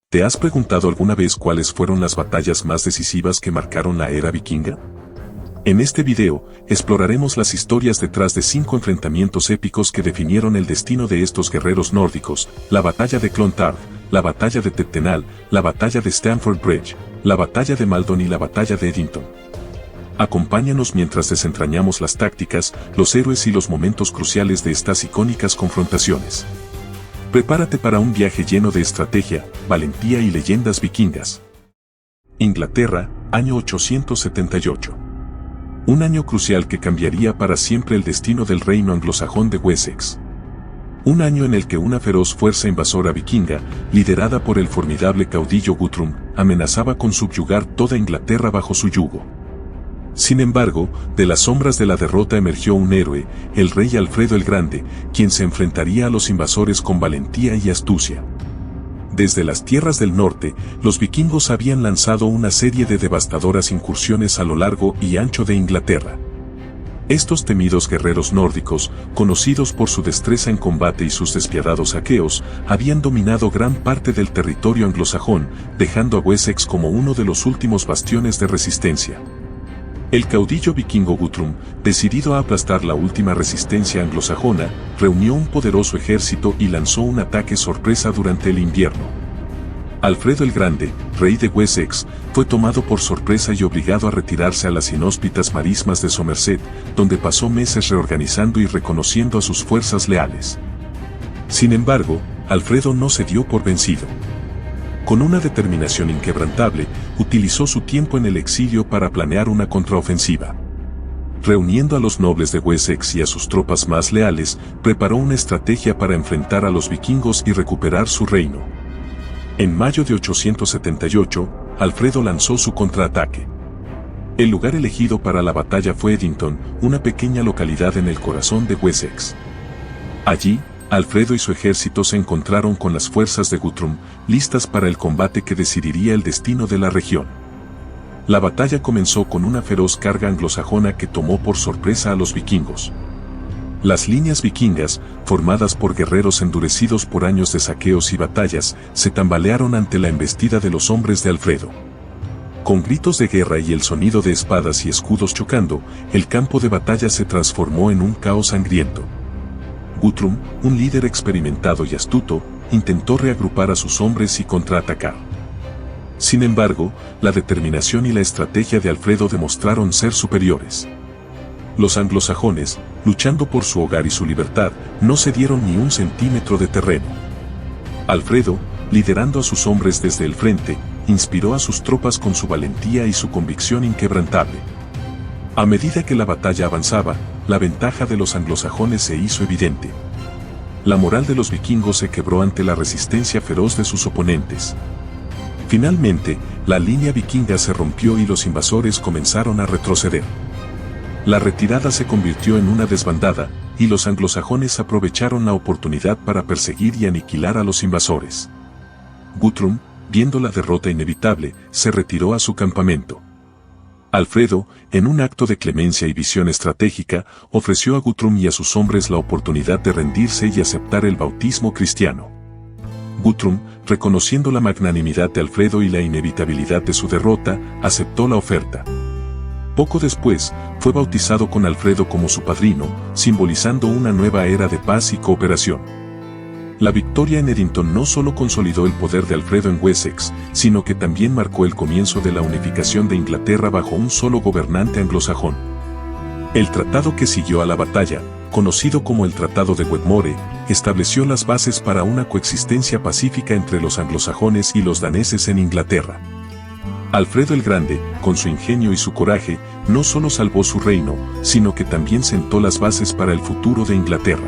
¿Te has preguntado alguna vez cuáles fueron las batallas más decisivas que marcaron la era vikinga? En este video, exploraremos las historias detrás de 5 enfrentamientos épicos que definieron el destino de estos guerreros nórdicos: la batalla de Clontarf, la batalla de Tettenhall, la batalla de Stamford Bridge, la batalla de Maldon y la batalla de Edington. Acompáñanos mientras desentrañamos las tácticas, los héroes y los momentos cruciales de estas icónicas confrontaciones. Prepárate para un viaje lleno de estrategia, valentía y leyendas vikingas. Inglaterra, año 878. Un año crucial que cambiaría para siempre el destino del reino anglosajón de Wessex. Un año en el que una feroz fuerza invasora vikinga, liderada por el formidable caudillo Guthrum, amenazaba con subyugar toda Inglaterra bajo su yugo. Sin embargo, de las sombras de la derrota emergió un héroe, el rey Alfredo el Grande, quien se enfrentaría a los invasores con valentía y astucia. Desde las tierras del norte, los vikingos habían lanzado una serie de devastadoras incursiones a lo largo y ancho de Inglaterra. Estos temidos guerreros nórdicos, conocidos por su destreza en combate y sus despiadados saqueos, habían dominado gran parte del territorio anglosajón, dejando a Wessex como uno de los últimos bastiones de resistencia. El caudillo vikingo Guthrum, decidido a aplastar la última resistencia anglosajona, reunió un poderoso ejército y lanzó un ataque sorpresa durante el invierno. Alfredo el Grande, rey de Wessex, fue tomado por sorpresa y obligado a retirarse a las inhóspitas marismas de Somerset, donde pasó meses reorganizando y reconociendo a sus fuerzas leales. Sin embargo, Alfredo no se dio por vencido. Con una determinación inquebrantable, utilizó su tiempo en el exilio para planear una contraofensiva. Reuniendo a los nobles de Wessex y a sus tropas más leales, preparó una estrategia para enfrentar a los vikingos y recuperar su reino. En mayo de 878, Alfredo lanzó su contraataque. El lugar elegido para la batalla fue Edington, una pequeña localidad en el corazón de Wessex. Allí, Alfredo y su ejército se encontraron con las fuerzas de Guthrum, listas para el combate que decidiría el destino de la región. La batalla comenzó con una feroz carga anglosajona que tomó por sorpresa a los vikingos. Las líneas vikingas, formadas por guerreros endurecidos por años de saqueos y batallas, se tambalearon ante la embestida de los hombres de Alfredo. Con gritos de guerra y el sonido de espadas y escudos chocando, el campo de batalla se transformó en un caos sangriento. Guthrum, un líder experimentado y astuto, intentó reagrupar a sus hombres y contraatacar. Sin embargo, la determinación y la estrategia de Alfredo demostraron ser superiores. Los anglosajones, luchando por su hogar y su libertad, no cedieron ni un centímetro de terreno. Alfredo, liderando a sus hombres desde el frente, inspiró a sus tropas con su valentía y su convicción inquebrantable. A medida que la batalla avanzaba, la ventaja de los anglosajones se hizo evidente. La moral de los vikingos se quebró ante la resistencia feroz de sus oponentes. Finalmente, la línea vikinga se rompió y los invasores comenzaron a retroceder. La retirada se convirtió en una desbandada, y los anglosajones aprovecharon la oportunidad para perseguir y aniquilar a los invasores. Guthrum, viendo la derrota inevitable, se retiró a su campamento. Alfredo, en un acto de clemencia y visión estratégica, ofreció a Guthrum y a sus hombres la oportunidad de rendirse y aceptar el bautismo cristiano. Guthrum, reconociendo la magnanimidad de Alfredo y la inevitabilidad de su derrota, aceptó la oferta. Poco después, fue bautizado con Alfredo como su padrino, simbolizando una nueva era de paz y cooperación. La victoria en Edington no solo consolidó el poder de Alfredo en Wessex, sino que también marcó el comienzo de la unificación de Inglaterra bajo un solo gobernante anglosajón. El tratado que siguió a la batalla, conocido como el Tratado de Wedmore, estableció las bases para una coexistencia pacífica entre los anglosajones y los daneses en Inglaterra. Alfredo el Grande, con su ingenio y su coraje, no solo salvó su reino, sino que también sentó las bases para el futuro de Inglaterra.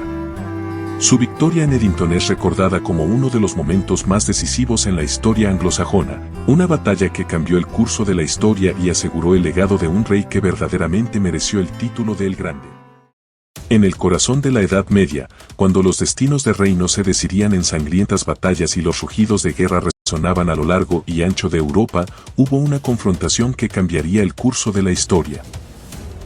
Su victoria en Edington es recordada como uno de los momentos más decisivos en la historia anglosajona, una batalla que cambió el curso de la historia y aseguró el legado de un rey que verdaderamente mereció el título de El Grande. En el corazón de la Edad Media, cuando los destinos de reinos se decidían en sangrientas batallas y los rugidos de guerra resonaban a lo largo y ancho de Europa, hubo una confrontación que cambiaría el curso de la historia.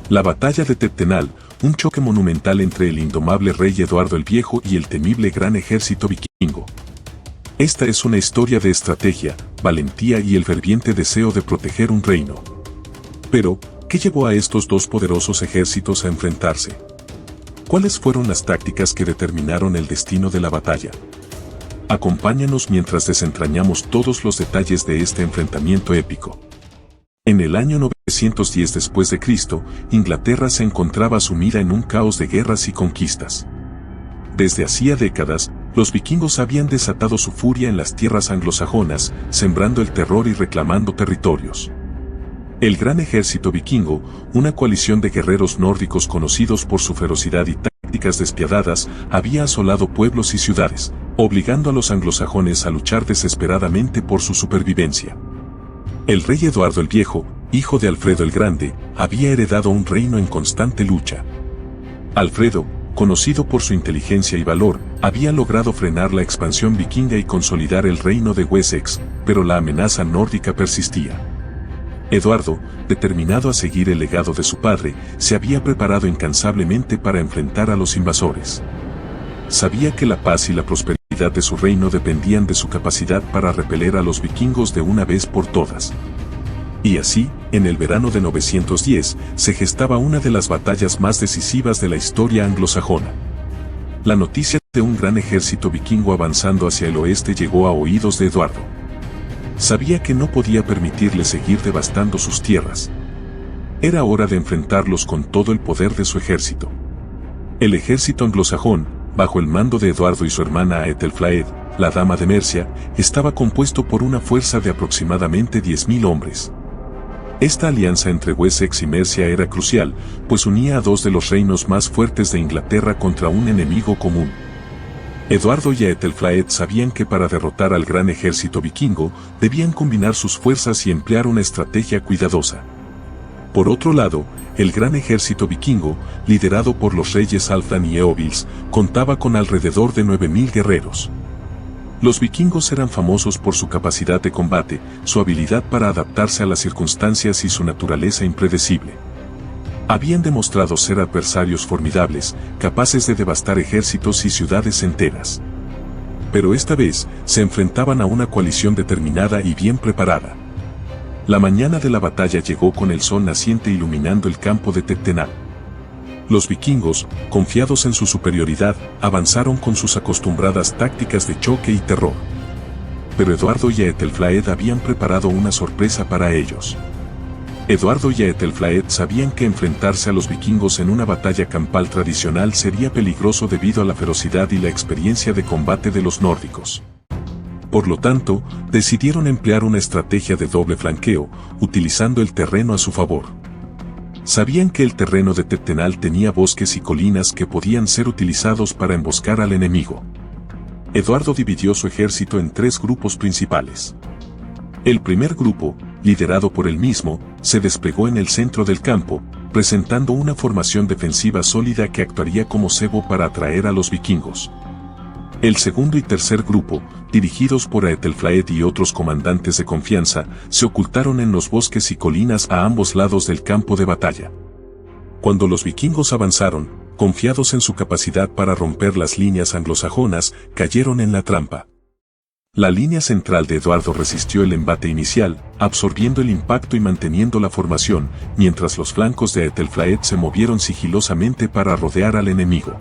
La batalla de Tettenhall, un choque monumental entre el indomable rey Eduardo el Viejo y el temible gran ejército vikingo. Esta es una historia de estrategia, valentía y el ferviente deseo de proteger un reino. Pero, ¿qué llevó a estos dos poderosos ejércitos a enfrentarse? ¿Cuáles fueron las tácticas que determinaron el destino de la batalla? Acompáñanos mientras desentrañamos todos los detalles de este enfrentamiento épico. En el año 910 después de Cristo, Inglaterra se encontraba sumida en un caos de guerras y conquistas. Desde hacía décadas, los vikingos habían desatado su furia en las tierras anglosajonas, sembrando el terror y reclamando territorios. El gran ejército vikingo, una coalición de guerreros nórdicos conocidos por su ferocidad y tácticas despiadadas, había asolado pueblos y ciudades, obligando a los anglosajones a luchar desesperadamente por su supervivencia. El rey Eduardo el Viejo, hijo de Alfredo el Grande, había heredado un reino en constante lucha. Alfredo, conocido por su inteligencia y valor, había logrado frenar la expansión vikinga y consolidar el reino de Wessex, pero la amenaza nórdica persistía. Eduardo, determinado a seguir el legado de su padre, se había preparado incansablemente para enfrentar a los invasores. Sabía que la paz y la prosperidad de su reino dependían de su capacidad para repeler a los vikingos de una vez por todas. Y así, en el verano de 910, se gestaba una de las batallas más decisivas de la historia anglosajona. La noticia de un gran ejército vikingo avanzando hacia el oeste llegó a oídos de Eduardo. Sabía que no podía permitirle seguir devastando sus tierras. Era hora de enfrentarlos con todo el poder de su ejército. El ejército anglosajón, bajo el mando de Eduardo y su hermana Aethelflaed, la dama de Mercia, estaba compuesto por una fuerza de aproximadamente 10.000 hombres. Esta alianza entre Wessex y Mercia era crucial, pues unía a dos de los reinos más fuertes de Inglaterra contra un enemigo común. Eduardo y Aethelflaed sabían que para derrotar al gran ejército vikingo, debían combinar sus fuerzas y emplear una estrategia cuidadosa. Por otro lado, el gran ejército vikingo, liderado por los reyes Halfdan y Eowils, contaba con alrededor de 9.000 guerreros. Los vikingos eran famosos por su capacidad de combate, su habilidad para adaptarse a las circunstancias y su naturaleza impredecible. Habían demostrado ser adversarios formidables, capaces de devastar ejércitos y ciudades enteras. Pero esta vez, se enfrentaban a una coalición determinada y bien preparada. La mañana de la batalla llegó con el sol naciente iluminando el campo de Tectenal. Los vikingos, confiados en su superioridad, avanzaron con sus acostumbradas tácticas de choque y terror. Pero Eduardo y Aethelflaed habían preparado una sorpresa para ellos. Eduardo y Aethelflaed sabían que enfrentarse a los vikingos en una batalla campal tradicional sería peligroso debido a la ferocidad y la experiencia de combate de los nórdicos. Por lo tanto, decidieron emplear una estrategia de doble flanqueo, utilizando el terreno a su favor. Sabían que el terreno de Tectenal tenía bosques y colinas que podían ser utilizados para emboscar al enemigo. Eduardo dividió su ejército en tres grupos principales. El primer grupo, liderado por él mismo, se desplegó en el centro del campo, presentando una formación defensiva sólida que actuaría como cebo para atraer a los vikingos. El segundo y tercer grupo, dirigidos por Aethelflaed y otros comandantes de confianza, se ocultaron en los bosques y colinas a ambos lados del campo de batalla. Cuando los vikingos avanzaron, confiados en su capacidad para romper las líneas anglosajonas, cayeron en la trampa. La línea central de Eduardo resistió el embate inicial, absorbiendo el impacto y manteniendo la formación, mientras los flancos de Aethelflaed se movieron sigilosamente para rodear al enemigo.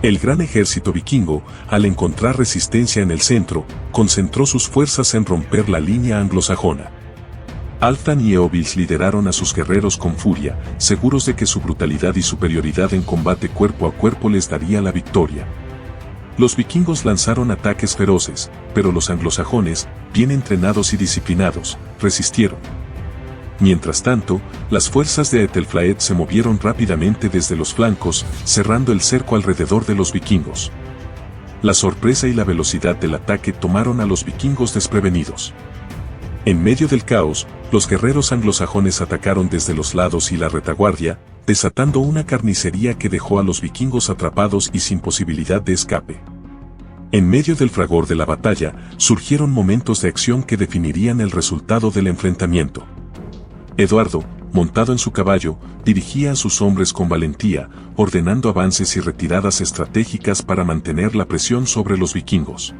El gran ejército vikingo, al encontrar resistencia en el centro, concentró sus fuerzas en romper la línea anglosajona. Halfdan y Eowils lideraron a sus guerreros con furia, seguros de que su brutalidad y superioridad en combate cuerpo a cuerpo les daría la victoria. Los vikingos lanzaron ataques feroces, pero los anglosajones, bien entrenados y disciplinados, resistieron. Mientras tanto, las fuerzas de Aethelflaed se movieron rápidamente desde los flancos, cerrando el cerco alrededor de los vikingos. La sorpresa y la velocidad del ataque tomaron a los vikingos desprevenidos. En medio del caos, los guerreros anglosajones atacaron desde los lados y la retaguardia, desatando una carnicería que dejó a los vikingos atrapados y sin posibilidad de escape. En medio del fragor de la batalla, surgieron momentos de acción que definirían el resultado del enfrentamiento. Eduardo, montado en su caballo, dirigía a sus hombres con valentía, ordenando avances y retiradas estratégicas para mantener la presión sobre los vikingos.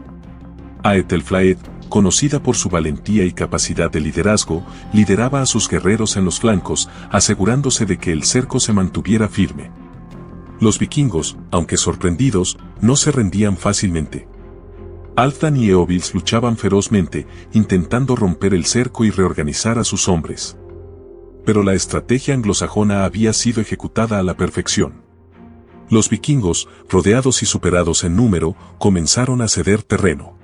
Aethelflaed, conocida por su valentía y capacidad de liderazgo, lideraba a sus guerreros en los flancos, asegurándose de que el cerco se mantuviera firme. Los vikingos, aunque sorprendidos, no se rendían fácilmente. Halfdan y Eowils luchaban ferozmente, intentando romper el cerco y reorganizar a sus hombres. Pero la estrategia anglosajona había sido ejecutada a la perfección. Los vikingos, rodeados y superados en número, comenzaron a ceder terreno.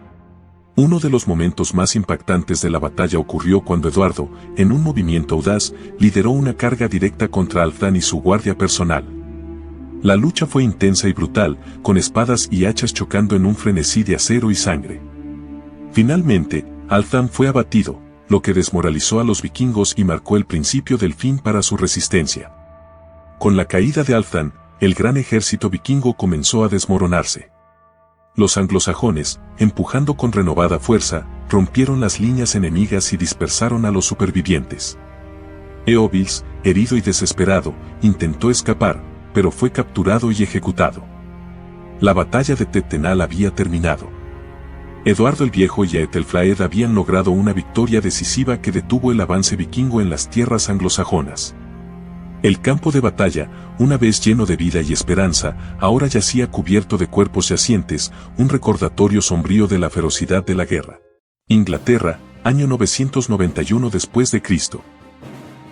Uno de los momentos más impactantes de la batalla ocurrió cuando Eduardo, en un movimiento audaz, lideró una carga directa contra Halfdan y su guardia personal. La lucha fue intensa y brutal, con espadas y hachas chocando en un frenesí de acero y sangre. Finalmente, Halfdan fue abatido, lo que desmoralizó a los vikingos y marcó el principio del fin para su resistencia. Con la caída de Halfdan, el gran ejército vikingo comenzó a desmoronarse. Los anglosajones, empujando con renovada fuerza, rompieron las líneas enemigas y dispersaron a los supervivientes. Eowils, herido y desesperado, intentó escapar, pero fue capturado y ejecutado. La batalla de Tettenhall había terminado. Eduardo el Viejo y Aethelflaed habían logrado una victoria decisiva que detuvo el avance vikingo en las tierras anglosajonas. El campo de batalla, una vez lleno de vida y esperanza, ahora yacía cubierto de cuerpos yacientes, un recordatorio sombrío de la ferocidad de la guerra. Inglaterra, año 991 después de Cristo.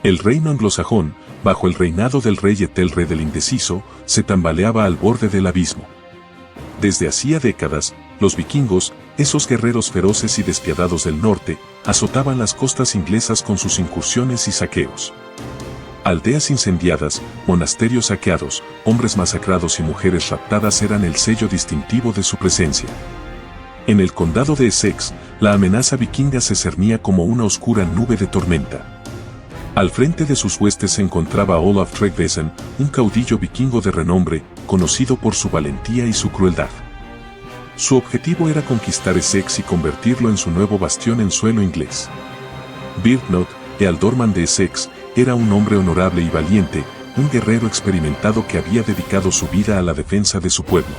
El reino anglosajón, bajo el reinado del rey Ethelred el Indeciso, se tambaleaba al borde del abismo. Desde hacía décadas, los vikingos, esos guerreros feroces y despiadados del norte, azotaban las costas inglesas con sus incursiones y saqueos. Aldeas incendiadas, monasterios saqueados, hombres masacrados y mujeres raptadas eran el sello distintivo de su presencia. En el condado de Essex, la amenaza vikinga se cernía como una oscura nube de tormenta. Al frente de sus huestes se encontraba Olaf Tryggvason, un caudillo vikingo de renombre, conocido por su valentía y su crueldad. Su objetivo era conquistar Essex y convertirlo en su nuevo bastión en suelo inglés. Byrhtnoth, ealdorman de Essex, era un hombre honorable y valiente, un guerrero experimentado que había dedicado su vida a la defensa de su pueblo.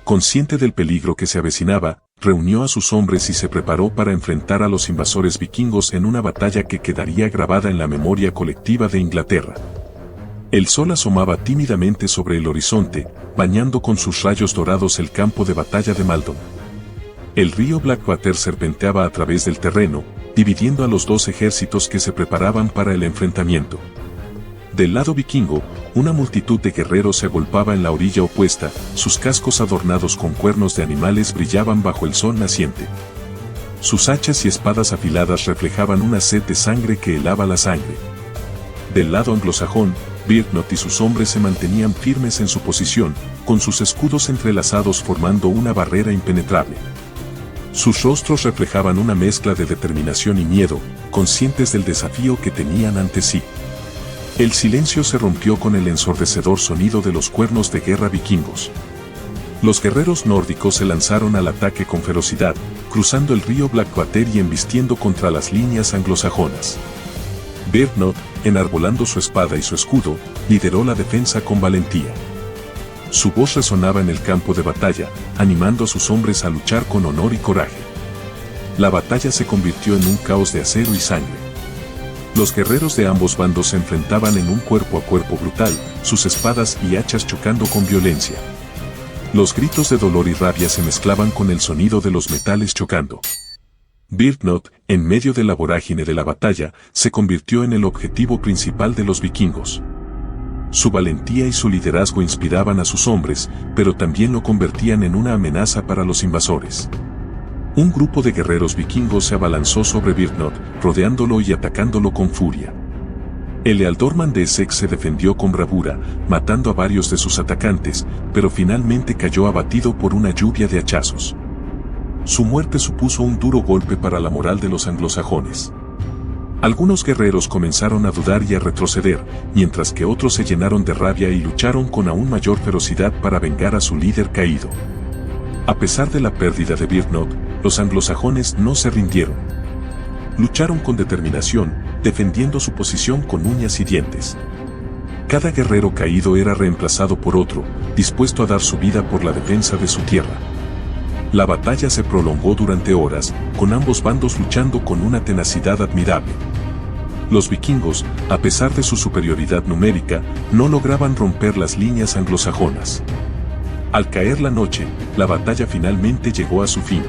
Consciente del peligro que se avecinaba, reunió a sus hombres y se preparó para enfrentar a los invasores vikingos en una batalla que quedaría grabada en la memoria colectiva de Inglaterra. El sol asomaba tímidamente sobre el horizonte, bañando con sus rayos dorados el campo de batalla de Maldon. El río Blackwater serpenteaba a través del terreno, dividiendo a los dos ejércitos que se preparaban para el enfrentamiento. Del lado vikingo, una multitud de guerreros se agolpaba en la orilla opuesta, sus cascos adornados con cuernos de animales brillaban bajo el sol naciente. Sus hachas y espadas afiladas reflejaban una sed de sangre que helaba la sangre. Del lado anglosajón, Byrhtnoth y sus hombres se mantenían firmes en su posición, con sus escudos entrelazados formando una barrera impenetrable. Sus rostros reflejaban una mezcla de determinación y miedo, conscientes del desafío que tenían ante sí. El silencio se rompió con el ensordecedor sonido de los cuernos de guerra vikingos. Los guerreros nórdicos se lanzaron al ataque con ferocidad, cruzando el río Blackwater y embistiendo contra las líneas anglosajonas. Byrhtnoth, enarbolando su espada y su escudo, lideró la defensa con valentía. Su voz resonaba en el campo de batalla, animando a sus hombres a luchar con honor y coraje. La batalla se convirtió en un caos de acero y sangre. Los guerreros de ambos bandos se enfrentaban en un cuerpo a cuerpo brutal, sus espadas y hachas chocando con violencia. Los gritos de dolor y rabia se mezclaban con el sonido de los metales chocando. Byrhtnoth, en medio de la vorágine de la batalla, se convirtió en el objetivo principal de los vikingos. Su valentía y su liderazgo inspiraban a sus hombres, pero también lo convertían en una amenaza para los invasores. Un grupo de guerreros vikingos se abalanzó sobre Byrhtnoth, rodeándolo y atacándolo con furia. El ealdorman de Essex se defendió con bravura, matando a varios de sus atacantes, pero finalmente cayó abatido por una lluvia de hachazos. Su muerte supuso un duro golpe para la moral de los anglosajones. Algunos guerreros comenzaron a dudar y a retroceder, mientras que otros se llenaron de rabia y lucharon con aún mayor ferocidad para vengar a su líder caído. A pesar de la pérdida de Byrhtnoth, los anglosajones no se rindieron. Lucharon con determinación, defendiendo su posición con uñas y dientes. Cada guerrero caído era reemplazado por otro, dispuesto a dar su vida por la defensa de su tierra. La batalla se prolongó durante horas, con ambos bandos luchando con una tenacidad admirable. Los vikingos, a pesar de su superioridad numérica, no lograban romper las líneas anglosajonas. Al caer la noche, la batalla finalmente llegó a su fin.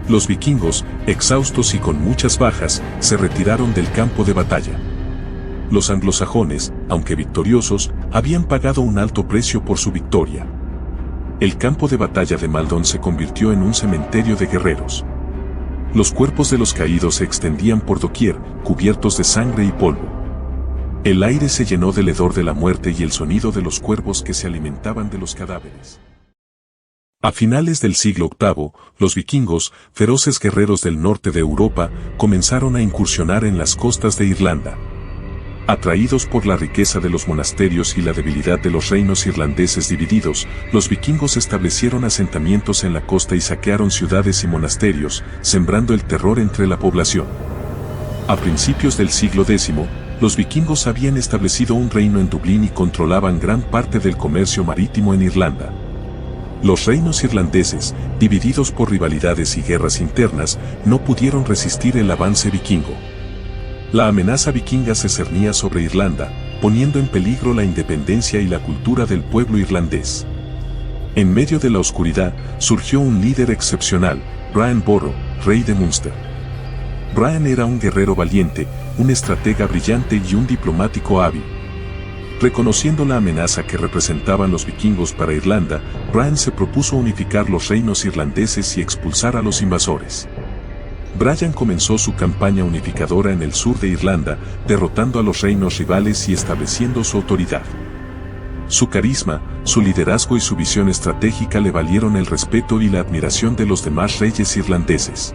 Los vikingos, exhaustos y con muchas bajas, se retiraron del campo de batalla. Los anglosajones, aunque victoriosos, habían pagado un alto precio por su victoria. El campo de batalla de Maldon se convirtió en un cementerio de guerreros. Los cuerpos de los caídos se extendían por doquier, cubiertos de sangre y polvo. El aire se llenó del hedor de la muerte y el sonido de los cuervos que se alimentaban de los cadáveres. A finales del siglo VIII, los vikingos, feroces guerreros del norte de Europa, comenzaron a incursionar en las costas de Irlanda. Atraídos por la riqueza de los monasterios y la debilidad de los reinos irlandeses divididos, los vikingos establecieron asentamientos en la costa y saquearon ciudades y monasterios, sembrando el terror entre la población. A principios del siglo X, los vikingos habían establecido un reino en Dublín y controlaban gran parte del comercio marítimo en Irlanda. Los reinos irlandeses, divididos por rivalidades y guerras internas, no pudieron resistir el avance vikingo. La amenaza vikinga se cernía sobre Irlanda, poniendo en peligro la independencia y la cultura del pueblo irlandés. En medio de la oscuridad, surgió un líder excepcional, Brian Boru, rey de Munster. Brian era un guerrero valiente, un estratega brillante y un diplomático hábil. Reconociendo la amenaza que representaban los vikingos para Irlanda, Brian se propuso unificar los reinos irlandeses y expulsar a los invasores. Brian comenzó su campaña unificadora en el sur de Irlanda, derrotando a los reinos rivales y estableciendo su autoridad. Su carisma, su liderazgo y su visión estratégica le valieron el respeto y la admiración de los demás reyes irlandeses.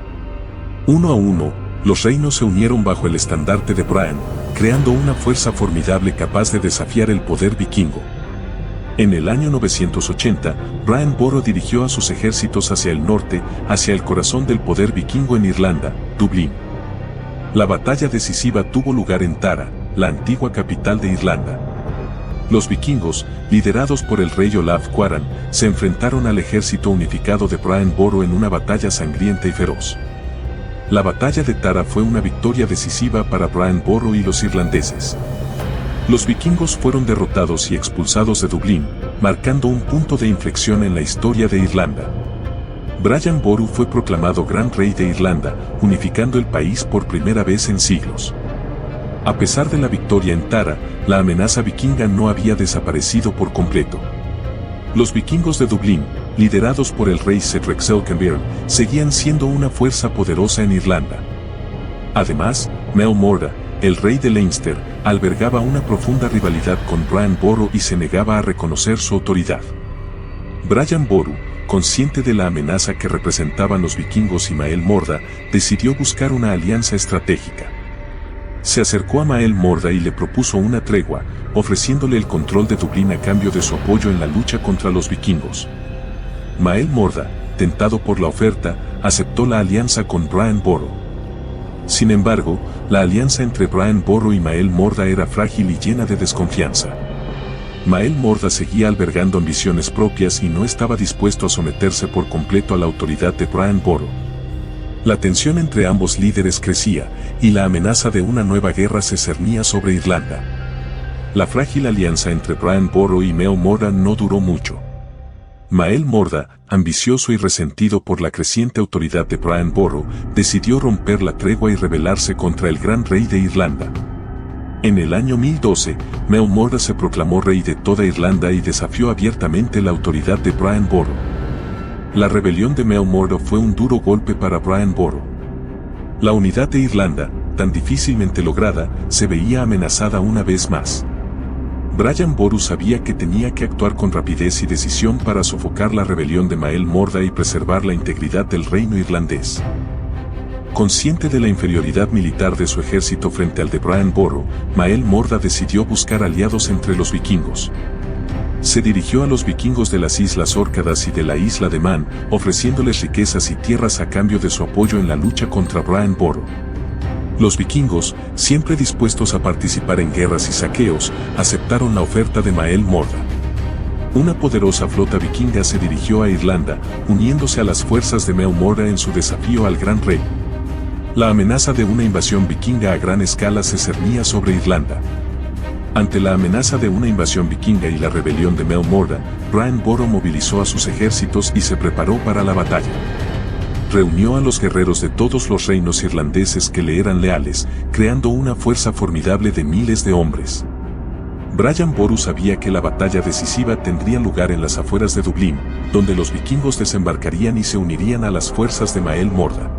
Uno a uno, los reinos se unieron bajo el estandarte de Brian, creando una fuerza formidable capaz de desafiar el poder vikingo. En el año 980, Brian Boru dirigió a sus ejércitos hacia el norte, hacia el corazón del poder vikingo en Irlanda, Dublín. La batalla decisiva tuvo lugar en Tara, la antigua capital de Irlanda. Los vikingos, liderados por el rey Olaf Cuaran, se enfrentaron al ejército unificado de Brian Boru en una batalla sangrienta y feroz. La batalla de Tara fue una victoria decisiva para Brian Boru y los irlandeses. Los vikingos fueron derrotados y expulsados de Dublín, marcando un punto de inflexión en la historia de Irlanda. Brian Boru fue proclamado Gran Rey de Irlanda, unificando el país por primera vez en siglos. A pesar de la victoria en Tara, la amenaza vikinga no había desaparecido por completo. Los vikingos de Dublín, liderados por el rey Cedric Selkenbeard, seguían siendo una fuerza poderosa en Irlanda. Además, Mel Morda, el rey de Leinster, albergaba una profunda rivalidad con Brian Boru y se negaba a reconocer su autoridad. Brian Boru, consciente de la amenaza que representaban los vikingos y Mael Morda, decidió buscar una alianza estratégica. Se acercó a Mael Morda y le propuso una tregua, ofreciéndole el control de Dublín a cambio de su apoyo en la lucha contra los vikingos. Mael Morda, tentado por la oferta, aceptó la alianza con Brian Boru. Sin embargo, la alianza entre Brian Boru y Mael Morda era frágil y llena de desconfianza. Mael Morda seguía albergando ambiciones propias y no estaba dispuesto a someterse por completo a la autoridad de Brian Boru. La tensión entre ambos líderes crecía, y la amenaza de una nueva guerra se cernía sobre Irlanda. La frágil alianza entre Brian Boru y Mael Morda no duró mucho. Mael Morda, ambicioso y resentido por la creciente autoridad de Brian Boru, decidió romper la tregua y rebelarse contra el Gran Rey de Irlanda. En el año 1012, Mael Morda se proclamó rey de toda Irlanda y desafió abiertamente la autoridad de Brian Boru. La rebelión de Mael Morda fue un duro golpe para Brian Boru. La unidad de Irlanda, tan difícilmente lograda, se veía amenazada una vez más. Brian Boru sabía que tenía que actuar con rapidez y decisión para sofocar la rebelión de Mael Morda y preservar la integridad del reino irlandés. Consciente de la inferioridad militar de su ejército frente al de Brian Boru, Mael Morda decidió buscar aliados entre los vikingos. Se dirigió a los vikingos de las Islas Órcadas y de la isla de Man, ofreciéndoles riquezas y tierras a cambio de su apoyo en la lucha contra Brian Boru. Los vikingos, siempre dispuestos a participar en guerras y saqueos, aceptaron la oferta de Mael Morda. Una poderosa flota vikinga se dirigió a Irlanda, uniéndose a las fuerzas de Maelmorda en su desafío al Gran Rey. La amenaza de una invasión vikinga a gran escala se cernía sobre Irlanda. Ante la amenaza de una invasión vikinga y la rebelión de Maelmorda, Brian Boru movilizó a sus ejércitos y se preparó para la batalla. Reunió a los guerreros de todos los reinos irlandeses que le eran leales, creando una fuerza formidable de miles de hombres. Brian Boru sabía que la batalla decisiva tendría lugar en las afueras de Dublín, donde los vikingos desembarcarían y se unirían a las fuerzas de Maelmorda.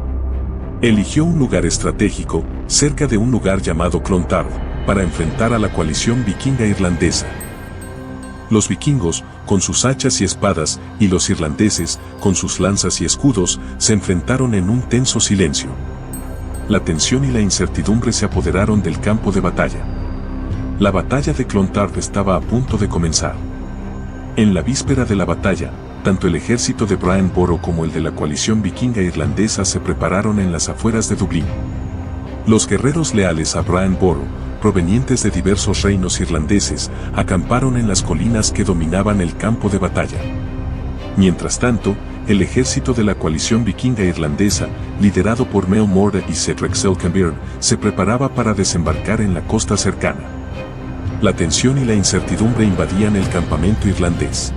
Eligió un lugar estratégico, cerca de un lugar llamado Clontarf, para enfrentar a la coalición vikinga irlandesa. Los vikingos, con sus hachas y espadas, y los irlandeses, con sus lanzas y escudos, se enfrentaron en un tenso silencio. La tensión y la incertidumbre se apoderaron del campo de batalla. La batalla de Clontarf estaba a punto de comenzar. En la víspera de la batalla, tanto el ejército de Brian Boru como el de la coalición vikinga irlandesa se prepararon en las afueras de Dublín. Los guerreros leales a Brian Boru, provenientes de diversos reinos irlandeses, acamparon en las colinas que dominaban el campo de batalla. Mientras tanto, el ejército de la coalición vikinga irlandesa, liderado por Maelmorda y Cedric Selkenbeard, se preparaba para desembarcar en la costa cercana. La tensión y la incertidumbre invadían el campamento irlandés.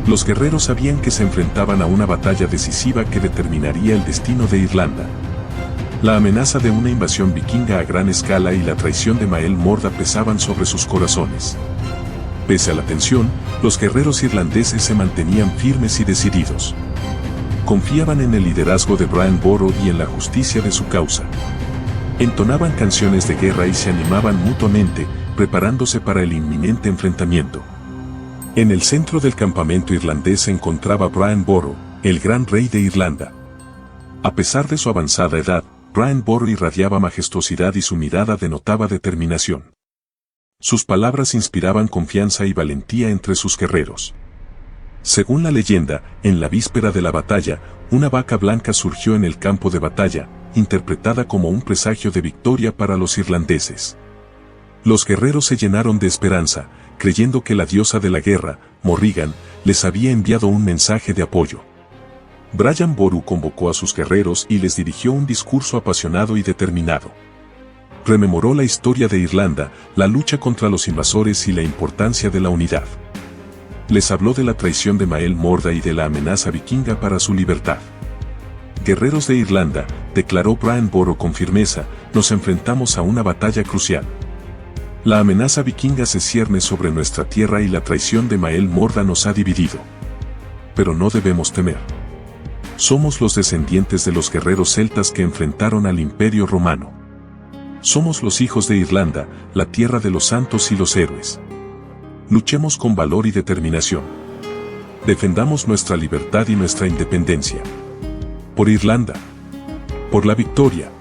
Los guerreros sabían que se enfrentaban a una batalla decisiva que determinaría el destino de Irlanda. La amenaza de una invasión vikinga a gran escala y la traición de Maelmorda pesaban sobre sus corazones. Pese a la tensión, los guerreros irlandeses se mantenían firmes y decididos. Confiaban en el liderazgo de Brian Boru y en la justicia de su causa. Entonaban canciones de guerra y se animaban mutuamente, preparándose para el inminente enfrentamiento. En el centro del campamento irlandés se encontraba Brian Boru, el gran rey de Irlanda. A pesar de su avanzada edad, Brian Boru irradiaba majestuosidad y su mirada denotaba determinación. Sus palabras inspiraban confianza y valentía entre sus guerreros. Según la leyenda, en la víspera de la batalla, una vaca blanca surgió en el campo de batalla, interpretada como un presagio de victoria para los irlandeses. Los guerreros se llenaron de esperanza, creyendo que la diosa de la guerra, Morrigan, les había enviado un mensaje de apoyo. Brian Boru convocó a sus guerreros y les dirigió un discurso apasionado y determinado. Rememoró la historia de Irlanda, la lucha contra los invasores y la importancia de la unidad. Les habló de la traición de Maelmorda y de la amenaza vikinga para su libertad. Guerreros de Irlanda, declaró Brian Boru con firmeza, nos enfrentamos a una batalla crucial. La amenaza vikinga se cierne sobre nuestra tierra y la traición de Maelmorda nos ha dividido. Pero no debemos temer. Somos los descendientes de los guerreros celtas que enfrentaron al Imperio Romano. Somos los hijos de Irlanda, la tierra de los santos y los héroes. Luchemos con valor y determinación. Defendamos nuestra libertad y nuestra independencia. Por Irlanda. Por la victoria.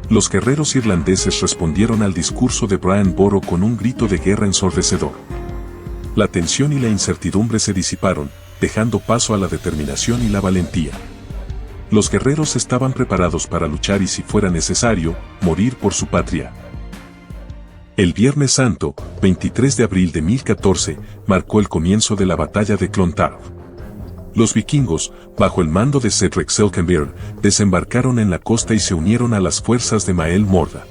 Los guerreros irlandeses respondieron al discurso de Brian Boru con un grito de guerra ensordecedor. La tensión y la incertidumbre se disiparon, dejando paso a la determinación y la valentía. Los guerreros estaban preparados para luchar y si fuera necesario, morir por su patria. El Viernes Santo, 23 de abril de 1014, marcó el comienzo de la batalla de Clontarf. Los vikingos, bajo el mando de Cedric Selkenbeard, desembarcaron en la costa y se unieron a las fuerzas de Maelmorda.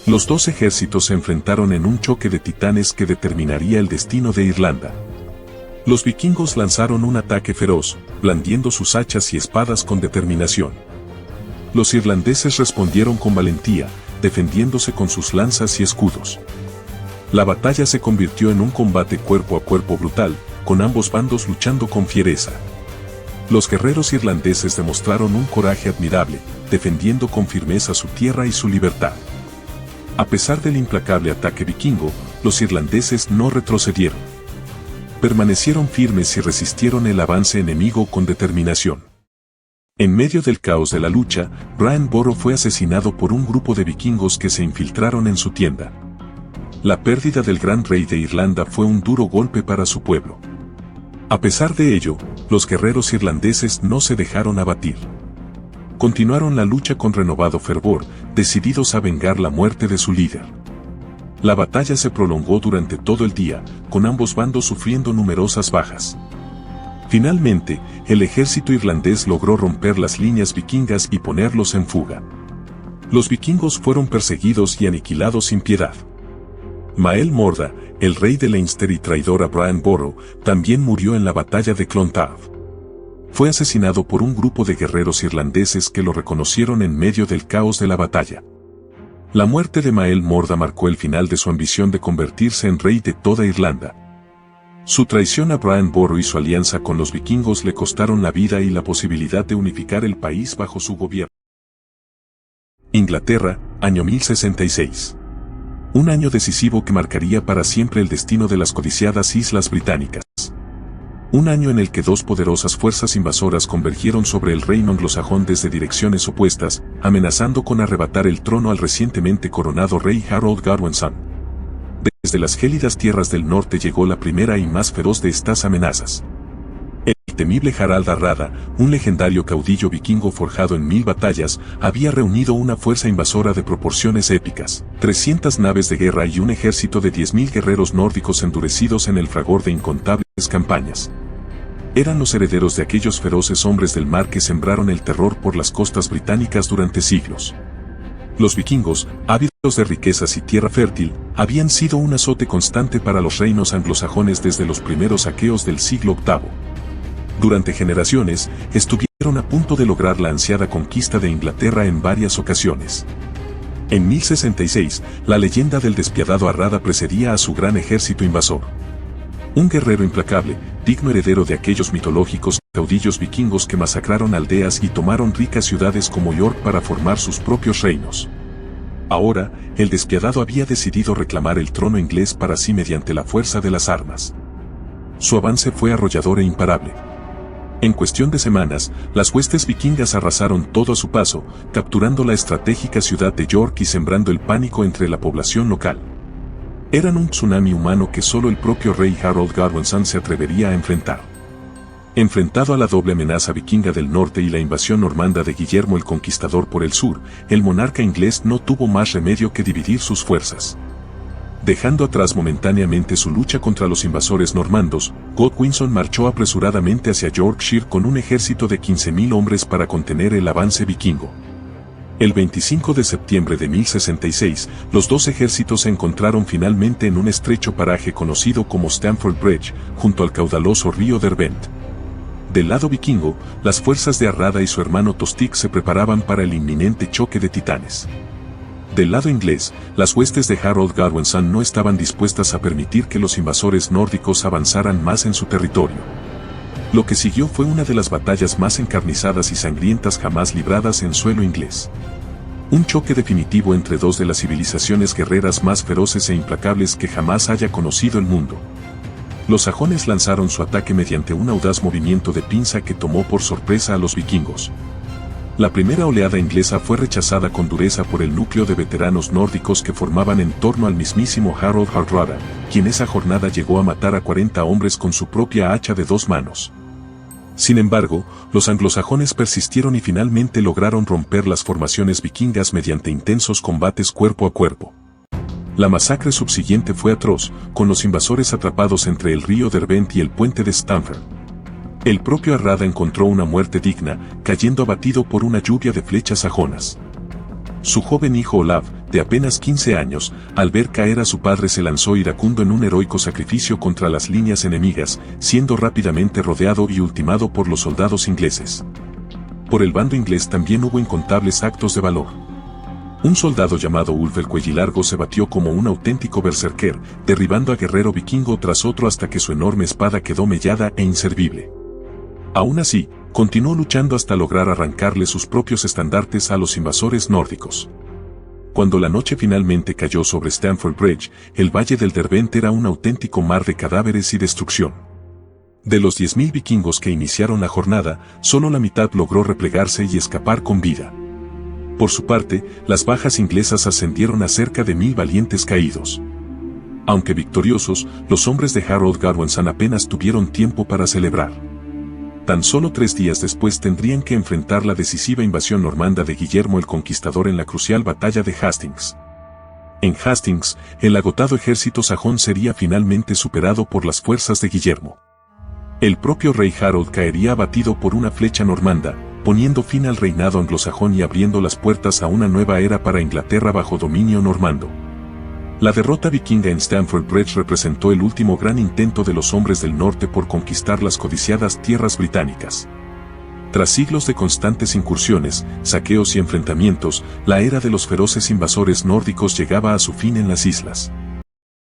Los dos ejércitos se enfrentaron en un choque de titanes que determinaría el destino de Irlanda. Los vikingos lanzaron un ataque feroz, blandiendo sus hachas y espadas con determinación. Los irlandeses respondieron con valentía, defendiéndose con sus lanzas y escudos. La batalla se convirtió en un combate cuerpo a cuerpo brutal, con ambos bandos luchando con fiereza. Los guerreros irlandeses demostraron un coraje admirable, defendiendo con firmeza su tierra y su libertad. A pesar del implacable ataque vikingo, los irlandeses no retrocedieron. Permanecieron firmes y resistieron el avance enemigo con determinación. En medio del caos de la lucha, Brian Boru fue asesinado por un grupo de vikingos que se infiltraron en su tienda. La pérdida del gran rey de Irlanda fue un duro golpe para su pueblo. A pesar de ello, los guerreros irlandeses no se dejaron abatir. Continuaron la lucha con renovado fervor, decididos a vengar la muerte de su líder. La batalla se prolongó durante todo el día, con ambos bandos sufriendo numerosas bajas. Finalmente, el ejército irlandés logró romper las líneas vikingas y ponerlos en fuga. Los vikingos fueron perseguidos y aniquilados sin piedad. Mael Morda, el rey de Leinster y traidor a Brian Boru, también murió en la batalla de Clontarf. Fue asesinado por un grupo de guerreros irlandeses que lo reconocieron en medio del caos de la batalla. La muerte de Mael Morda marcó el final de su ambición de convertirse en rey de toda Irlanda. Su traición a Brian Boru y su alianza con los vikingos le costaron la vida y la posibilidad de unificar el país bajo su gobierno. Inglaterra, año 1066. Un año decisivo que marcaría para siempre el destino de las codiciadas Islas Británicas. Un año en el que dos poderosas fuerzas invasoras convergieron sobre el reino anglosajón desde direcciones opuestas, amenazando con arrebatar el trono al recientemente coronado rey Harold Godwinson. Desde las gélidas tierras del norte llegó la primera y más feroz de estas amenazas. El temible Harald Hardrada, un legendario caudillo vikingo forjado en 1000 batallas, había reunido una fuerza invasora de proporciones épicas, 300 naves de guerra y un ejército de 10.000 guerreros nórdicos endurecidos en el fragor de incontables campañas. Eran los herederos de aquellos feroces hombres del mar que sembraron el terror por las costas británicas durante siglos. Los vikingos, ávidos de riquezas y tierra fértil, habían sido un azote constante para los reinos anglosajones desde los primeros saqueos del siglo VIII. Durante generaciones, estuvieron a punto de lograr la ansiada conquista de Inglaterra en varias ocasiones. En 1066, la leyenda del despiadado Hardrada precedía a su gran ejército invasor. Un guerrero implacable, digno heredero de aquellos mitológicos caudillos vikingos que masacraron aldeas y tomaron ricas ciudades como York para formar sus propios reinos. Ahora, el despiadado había decidido reclamar el trono inglés para sí mediante la fuerza de las armas. Su avance fue arrollador e imparable. En cuestión de semanas, las huestes vikingas arrasaron todo a su paso, capturando la estratégica ciudad de York y sembrando el pánico entre la población local. Eran un tsunami humano que solo el propio rey Harold Godwinson se atrevería a enfrentar. Enfrentado a la doble amenaza vikinga del norte y la invasión normanda de Guillermo el Conquistador por el sur, el monarca inglés no tuvo más remedio que dividir sus fuerzas. Dejando atrás momentáneamente su lucha contra los invasores normandos, Godwinson marchó apresuradamente hacia Yorkshire con un ejército de 15.000 hombres para contener el avance vikingo. El 25 de septiembre de 1066, los dos ejércitos se encontraron finalmente en un estrecho paraje conocido como Stamford Bridge, junto al caudaloso río Derwent. Del lado vikingo, las fuerzas de Hardrada y su hermano Tostig se preparaban para el inminente choque de titanes. Del lado inglés, las huestes de Harold Godwinson no estaban dispuestas a permitir que los invasores nórdicos avanzaran más en su territorio. Lo que siguió fue una de las batallas más encarnizadas y sangrientas jamás libradas en suelo inglés. Un choque definitivo entre dos de las civilizaciones guerreras más feroces e implacables que jamás haya conocido el mundo. Los sajones lanzaron su ataque mediante un audaz movimiento de pinza que tomó por sorpresa a los vikingos. La primera oleada inglesa fue rechazada con dureza por el núcleo de veteranos nórdicos que formaban en torno al mismísimo Harold Hardrada, quien esa jornada llegó a matar a 40 hombres con su propia hacha de 2 manos. Sin embargo, los anglosajones persistieron y finalmente lograron romper las formaciones vikingas mediante intensos combates cuerpo a cuerpo. La masacre subsiguiente fue atroz, con los invasores atrapados entre el río Derwent y el puente de Stamford. El propio Hardrada encontró una muerte digna, cayendo abatido por una lluvia de flechas sajonas. Su joven hijo Olav, de apenas 15 años, al ver caer a su padre se lanzó iracundo en un heroico sacrificio contra las líneas enemigas, siendo rápidamente rodeado y ultimado por los soldados ingleses. Por el bando inglés también hubo incontables actos de valor. Un soldado llamado Ulf el Cuellilargo se batió como un auténtico berserker, derribando a guerrero vikingo tras otro hasta que su enorme espada quedó mellada e inservible. Aún así, continuó luchando hasta lograr arrancarle sus propios estandartes a los invasores nórdicos. Cuando la noche finalmente cayó sobre Stamford Bridge, el valle del Derwent era un auténtico mar de cadáveres y destrucción. De los 10.000 vikingos que iniciaron la jornada, solo la mitad logró replegarse y escapar con vida. Por su parte, las bajas inglesas ascendieron a cerca de 1.000 valientes caídos. Aunque victoriosos, los hombres de Harold Godwinson apenas tuvieron tiempo para celebrar. Tan solo 3 días después tendrían que enfrentar la decisiva invasión normanda de Guillermo el Conquistador en la crucial batalla de Hastings. En Hastings, el agotado ejército sajón sería finalmente superado por las fuerzas de Guillermo. El propio rey Harold caería abatido por una flecha normanda, poniendo fin al reinado anglosajón y abriendo las puertas a una nueva era para Inglaterra bajo dominio normando. La derrota vikinga en Stamford Bridge representó el último gran intento de los hombres del norte por conquistar las codiciadas tierras británicas. Tras siglos de constantes incursiones, saqueos y enfrentamientos, la era de los feroces invasores nórdicos llegaba a su fin en las islas.